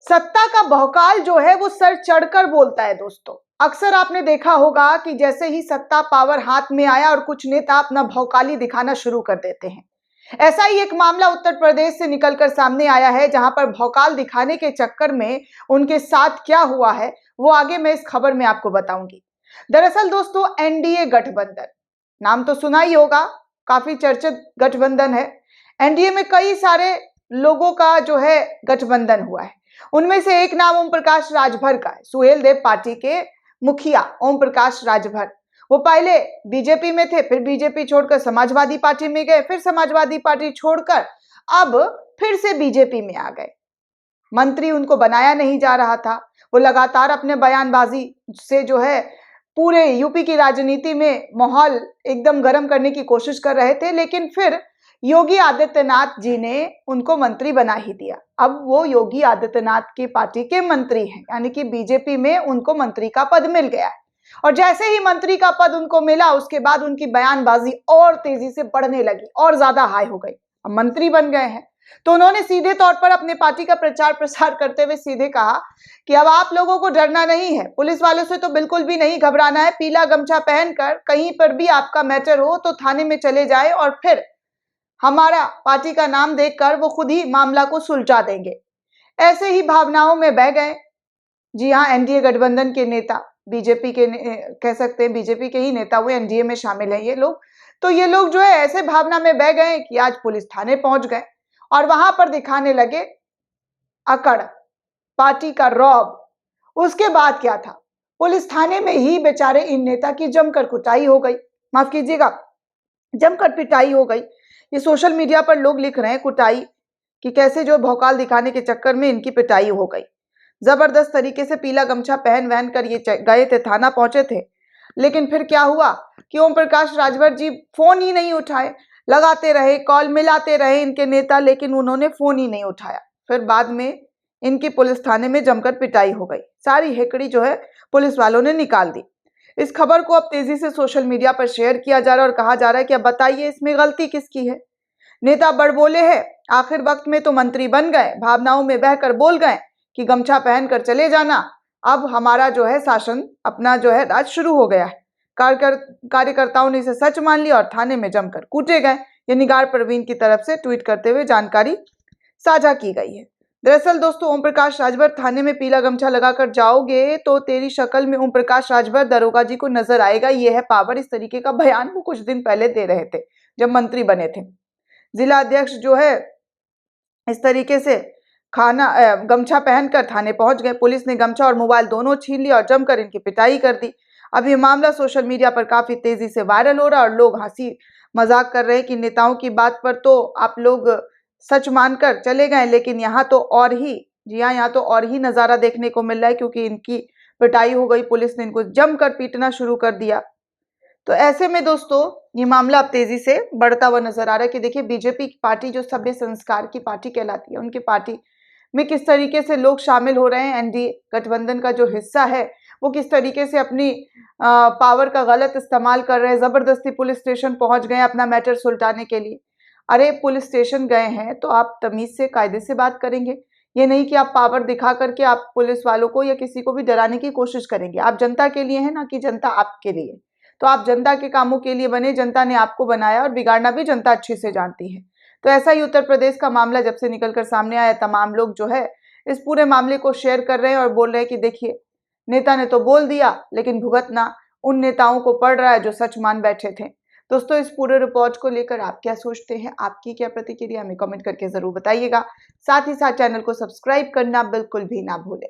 सत्ता का भौकाल जो है वो सर चढ़कर बोलता है दोस्तों। अक्सर आपने देखा होगा कि जैसे ही सत्ता पावर हाथ में आया और कुछ नेता अपना भौकाली दिखाना शुरू कर देते हैं। ऐसा ही एक मामला उत्तर प्रदेश से निकलकर सामने आया है, जहां पर भौकाल दिखाने के चक्कर में उनके साथ क्या हुआ है वो आगे मैं इस खबर में आपको बताऊंगी। दरअसल दोस्तों, एनडीए गठबंधन नाम तो सुना ही होगा, काफी चर्चित गठबंधन है। एनडीए में कई सारे लोगों का जो है गठबंधन हुआ है। उनमें से एक नाम ओम प्रकाश राजभर का है। सुहेल देव पार्टी के मुखिया ओम प्रकाश राजभर, वो पहले बीजेपी में थे, फिर बीजेपी छोड़कर समाजवादी पार्टी में गए, फिर समाजवादी पार्टी छोड़कर अब फिर से बीजेपी में आ गए। मंत्री उनको बनाया नहीं जा रहा था। वो लगातार अपने बयानबाजी से जो है पूरे यूपी की राजनीति में माहौल एकदम गर्म करने की कोशिश कर रहे थे, लेकिन फिर योगी आदित्यनाथ जी ने उनको मंत्री बना ही दिया। अब वो योगी आदित्यनाथ की पार्टी के मंत्री हैं, यानी कि बीजेपी में उनको मंत्री का पद मिल गया है। और जैसे ही मंत्री का पद उनको मिला, उसके बाद उनकी बयानबाजी और तेजी से बढ़ने लगी और ज्यादा हाई हो गई। अब मंत्री बन गए हैं तो उन्होंने सीधे तौर पर अपने पार्टी का प्रचार प्रसार करते हुए सीधे कहा कि अब आप लोगों को डरना नहीं है, पुलिस वालों से तो बिल्कुल भी नहीं घबराना है। पीला गमछा पहनकर कहीं पर भी आपका मैटर हो तो थाने में चले जाए और फिर हमारा पार्टी का नाम देखकर वो खुद ही मामला को सुलझा देंगे। ऐसे ही भावनाओं में बह गए। जी हाँ, एनडीए गठबंधन के नेता, बीजेपी के कह सकते हैं बीजेपी के ही नेता हुए, एनडीए में शामिल हैं ये लोग। तो ये लोग जो है ऐसे भावना में बह गए कि आज पुलिस थाने पहुंच गए और वहां पर दिखाने लगे अकड़, पार्टी का रौब। उसके बाद क्या था, पुलिस थाने में ही बेचारे इन नेता की जमकर कुटाई हो गई, माफ कीजिएगा जमकर पिटाई हो गई। ये सोशल मीडिया पर लोग लिख रहे हैं कुटाई, कि कैसे जो भौकाल दिखाने के चक्कर में इनकी पिटाई हो गई। जबरदस्त तरीके से पीला गमछा पहन वहन कर ये गए थे, थाना पहुंचे थे। लेकिन फिर क्या हुआ कि ओम प्रकाश राजभर जी फोन ही नहीं उठाए। लगाते रहे, कॉल मिलाते रहे इनके नेता, लेकिन उन्होंने फोन ही नहीं उठाया। फिर बाद में इनकी पुलिस थाने में जमकर पिटाई हो गई। सारी हेकड़ी जो है पुलिस वालों ने निकाल दी। इस खबर को अब तेजी से सोशल मीडिया पर शेयर किया जा रहा है और कहा जा रहा है कि अब बताइए इसमें गलती किसकी है। नेता बड़बोले हैं, आखिर वक्त में तो मंत्री बन गए, भावनाओं में बहकर बोल गए कि गमछा पहनकर चले जाना, अब हमारा जो है शासन अपना जो है राज शुरू हो गया है। कार्यकर्ताओं ने इसे सच मान लिया और थाने में जमकर कूटे गए। ये निगार परवीन की तरफ से ट्वीट करते हुए जानकारी साझा की गई है। दरअसल दोस्तों, ओम प्रकाश राजभर थाने में पीला गमछा लगाकर जाओगे तो तेरी शक्ल में ओम प्रकाश राजभर दरोगा जी को नजर आएगा, ये है पावर। इस तरीके का बयान वो कुछ दिन पहले दे रहे थे जब मंत्री बने थे। जिला अध्यक्ष जो है इस तरीके से गमछा पहनकर थाने पहुंच गए। पुलिस ने गमछा और मोबाइल दोनों छीन लिया और जमकर इनकी पिटाई कर दी। अब ये मामला सोशल मीडिया पर काफी तेजी से वायरल हो रहा है और लोग हंसी मजाक कर रहे हैं कि नेताओं की बात पर तो आप लोग सच मानकर चले गए, लेकिन यहाँ तो और ही, जी हाँ, यहाँ तो और ही नजारा देखने को मिल रहा है, क्योंकि इनकी पिटाई हो गई, पुलिस ने इनको जमकर पीटना शुरू कर दिया। तो ऐसे में दोस्तों ये मामला अब तेजी से बढ़ता हुआ नजर आ रहा है कि देखिए बीजेपी की पार्टी जो सभ्य संस्कार की पार्टी कहलाती है, उनकी पार्टी में किस तरीके से लोग शामिल हो रहे हैं। एनडीए गठबंधन का जो हिस्सा है वो किस तरीके से अपनी पावर का गलत इस्तेमाल कर रहे हैं। जबरदस्ती पुलिस स्टेशन पहुंच गए अपना मैटर सुलझाने के लिए। अरे पुलिस स्टेशन गए हैं तो आप तमीज से कायदे से बात करेंगे, ये नहीं कि आप पावर दिखा करके आप पुलिस वालों को या किसी को भी डराने की कोशिश करेंगे। आप जनता के लिए है ना, कि जनता आपके लिए। तो आप जनता के कामों के लिए बने, जनता ने आपको बनाया और बिगाड़ना भी जनता अच्छे से जानती है। तो ऐसा ही उत्तर प्रदेश का मामला जब से निकलकर सामने आया, तमाम लोग जो है इस पूरे मामले को शेयर कर रहे हैं और बोल रहे हैं कि देखिए नेता ने तो बोल दिया, लेकिन भुगतना उन नेताओं को पड़ रहा है जो सच मान बैठे थे। दोस्तों, इस पूरे रिपोर्ट को लेकर आप क्या सोचते हैं, आपकी क्या प्रतिक्रिया, हमें कमेंट करके जरूर बताइएगा। साथ ही साथ चैनल को सब्सक्राइब करना बिल्कुल भी ना भूलें।